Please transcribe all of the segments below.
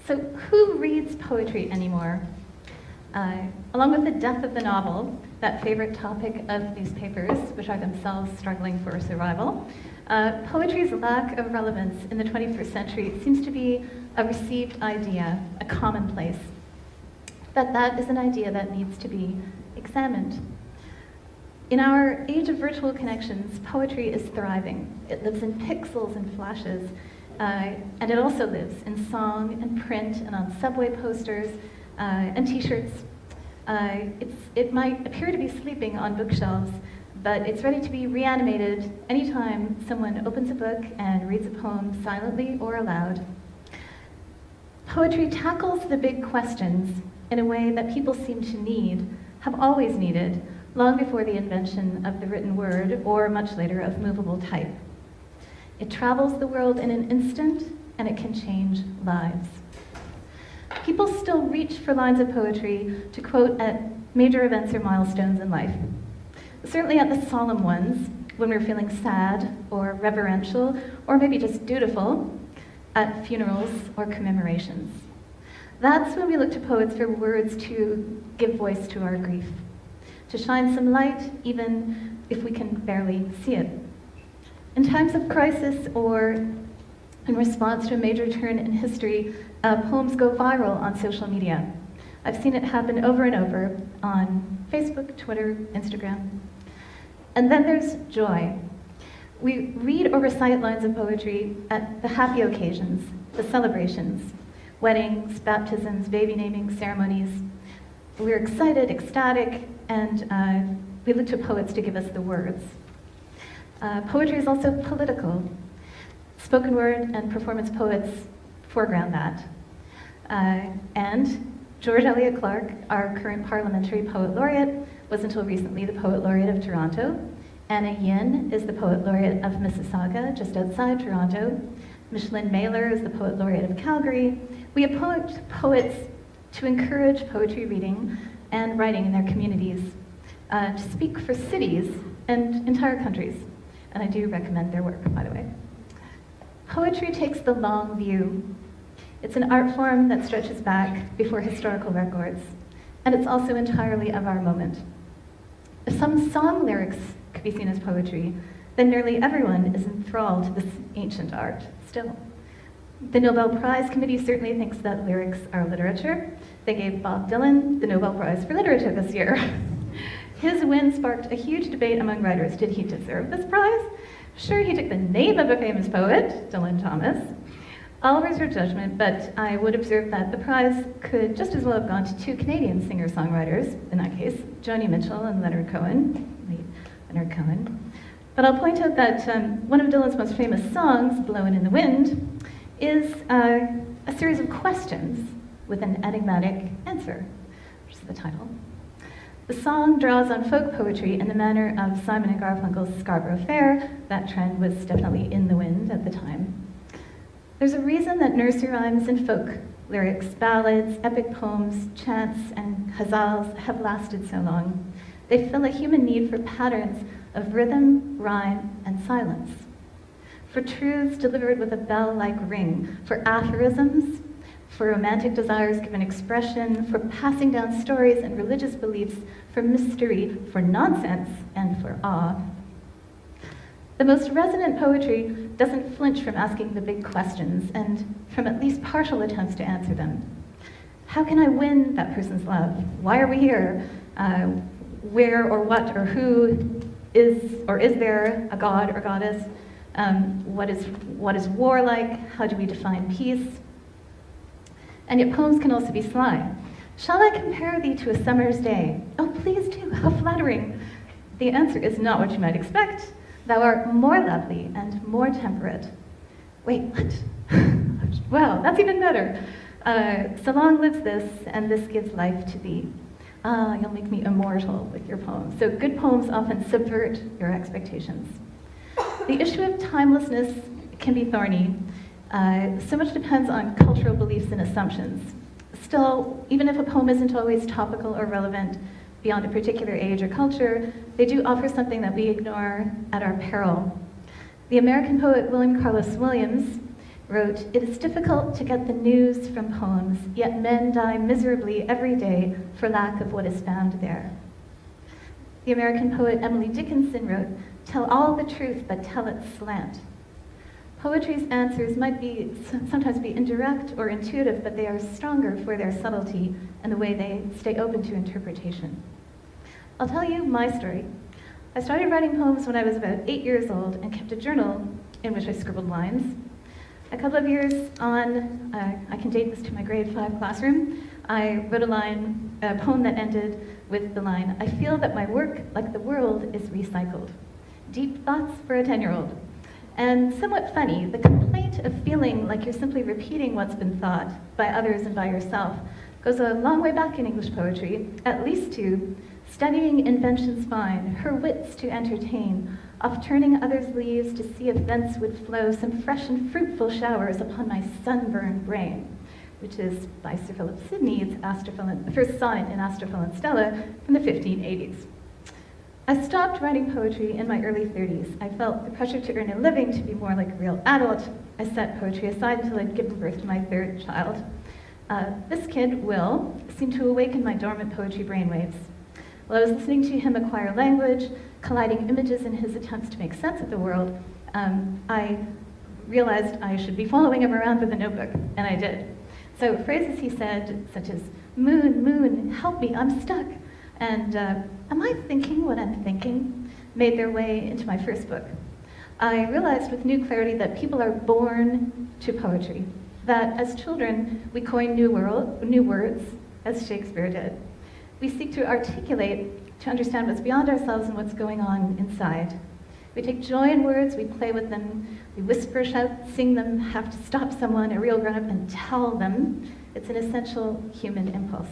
So who reads poetry anymore? Along with the death of the novel, that favorite topic of newspapers, which are themselves struggling for survival, poetry's lack of relevance in the 21st century seems to be a received idea, a commonplace. But that is an idea that needs to be examined. In our age of virtual connections, poetry is thriving. It lives in pixels and flashes, and it also lives in song and print and on subway posters and t-shirts. It might appear to be sleeping on bookshelves, but it's ready to be reanimated anytime someone opens a book and reads a poem silently or aloud. Poetry tackles the big questions in a way that people seem to need, have always needed, long before the invention of the written word, or much later of movable type. It travels the world in an instant, and it can change lives. People still reach for lines of poetry to quote at major events or milestones in life. Certainly at the solemn ones, when we're feeling sad or reverential, or maybe just dutiful, at funerals or commemorations. That's when we look to poets for words to give voice to our grief, to shine some light, even if we can barely see it. In times of crisis or in response to a major turn in history, poems go viral on social media. I've seen it happen over and over on Facebook, Twitter, Instagram. And then there's joy. We read or recite lines of poetry at the happy occasions, the celebrations, weddings, baptisms, baby naming ceremonies. We're excited, ecstatic, and we look to poets to give us the words. Poetry is also political. Spoken word and performance poets foreground that. And George Eliot Clark, our current parliamentary poet laureate, was until recently the poet laureate of Toronto. Anna Yin is the poet laureate of Mississauga, just outside Toronto. Micheline Mailer is the poet laureate of Calgary. We appoint poets to encourage poetry reading and writing in their communities, to speak for cities and entire countries. And I do recommend their work, by the way. Poetry takes the long view. It's an art form that stretches back before historical records, and it's also entirely of our moment. If some song lyrics could be seen as poetry, then nearly everyone is enthralled to this ancient art still. The Nobel Prize Committee certainly thinks that lyrics are literature. They gave Bob Dylan the Nobel Prize for Literature this year. His win sparked a huge debate among writers. Did he deserve this prize? Sure, he took the name of a famous poet, Dylan Thomas. I'll reserve judgment, but I would observe that the prize could just as well have gone to two Canadian singer-songwriters, in that case, Joni Mitchell and Leonard Cohen, late Leonard Cohen. But I'll point out that one of Dylan's most famous songs, Blowin' in the Wind, is a series of questions with an enigmatic answer, which is the title. The song draws on folk poetry in the manner of Simon and Garfunkel's Scarborough Fair. That trend was definitely in the wind at the time. There's a reason that nursery rhymes and folk lyrics, ballads, epic poems, chants, and ghazals have lasted so long. They fill a human need for patterns of rhythm, rhyme, and silence. For truths delivered with a bell-like ring, for aphorisms, for romantic desires given expression, for passing down stories and religious beliefs, for mystery, for nonsense, and for awe. The most resonant poetry doesn't flinch from asking the big questions and from at least partial attempts to answer them. How can I win that person's love? Why are we here? Where or what or who is there a god or goddess? What is war like? How do we define peace? And yet poems can also be sly. Shall I compare thee to a summer's day? Oh, please do, how flattering. The answer is not what you might expect. Thou art more lovely and more temperate. Wait, what? Wow, that's even better. So long lives this, and this gives life to thee. You'll make me immortal with your poems. So good poems often subvert your expectations. The issue of timelessness can be thorny. So much depends on cultural beliefs and assumptions. Still, even if a poem isn't always topical or relevant beyond a particular age or culture, they do offer something that we ignore at our peril. The American poet William Carlos Williams wrote, "It is difficult to get the news from poems, yet men die miserably every day for lack of what is found there." The American poet Emily Dickinson wrote, "Tell all the truth, but tell it slant." Poetry's answers might sometimes be indirect or intuitive, but they are stronger for their subtlety and the way they stay open to interpretation. I'll tell you my story. I started writing poems when I was about 8 years old and kept a journal in which I scribbled lines. A couple of years on, I can date this to my grade 5 classroom, I wrote a poem that ended with the line, "I feel that my work, like the world, is recycled." Deep thoughts for a 10-year-old. And somewhat funny, the complaint of feeling like you're simply repeating what's been thought by others and by yourself goes a long way back in English poetry, at least to studying invention's fine, her wits to entertain, oft turning others' leaves to see if thence would flow some fresh and fruitful showers upon my sunburned brain, which is by Sir Philip Sidney's the first sonnet in Astrophil and Stella from the 1580s. I stopped writing poetry in my early 30s. I felt the pressure to earn a living, to be more like a real adult. I set poetry aside until I'd given birth to my 3rd child. This kid, Will, seemed to awaken my dormant poetry brainwaves. While I was listening to him acquire language, colliding images in his attempts to make sense of the world, I realized I should be following him around with a notebook, and I did. So phrases he said, such as, "Moon, moon, help me, I'm stuck," and "Am I thinking what I'm thinking?" made their way into my first book. I realized with new clarity that people are born to poetry, that as children we coin new words, as Shakespeare did. We seek to articulate, to understand what's beyond ourselves and what's going on inside. We take joy in words, we play with them, we whisper, shout, sing them, have to stop someone, a real grown-up, and tell them. It's an essential human impulse.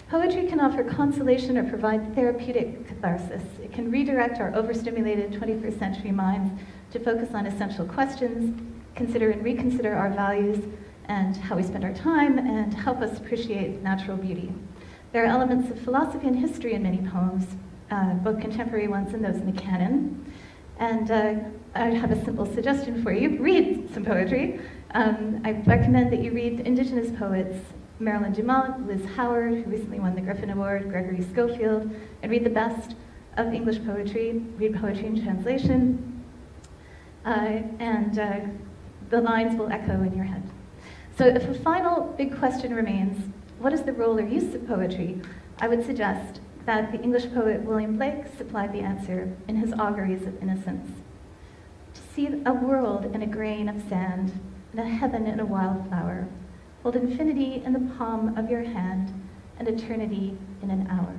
Poetry can offer consolation or provide therapeutic catharsis. It can redirect our overstimulated 21st century minds to focus on essential questions, consider and reconsider our values and how we spend our time, and help us appreciate natural beauty. There are elements of philosophy and history in many poems, both contemporary ones and those in the canon. And I have a simple suggestion for you. Read some poetry. I recommend that you read Indigenous poets, Marilyn Dumont, Liz Howard, who recently won the Griffin Award, Gregory Schofield, and read the best of English poetry, read poetry in translation, and the lines will echo in your head. So if a final big question remains, what is the role or use of poetry? I would suggest that the English poet William Blake supplied the answer in his Auguries of Innocence. To see a world in a grain of sand, and a heaven in a wildflower, hold infinity in the palm of your hand, and eternity in an hour.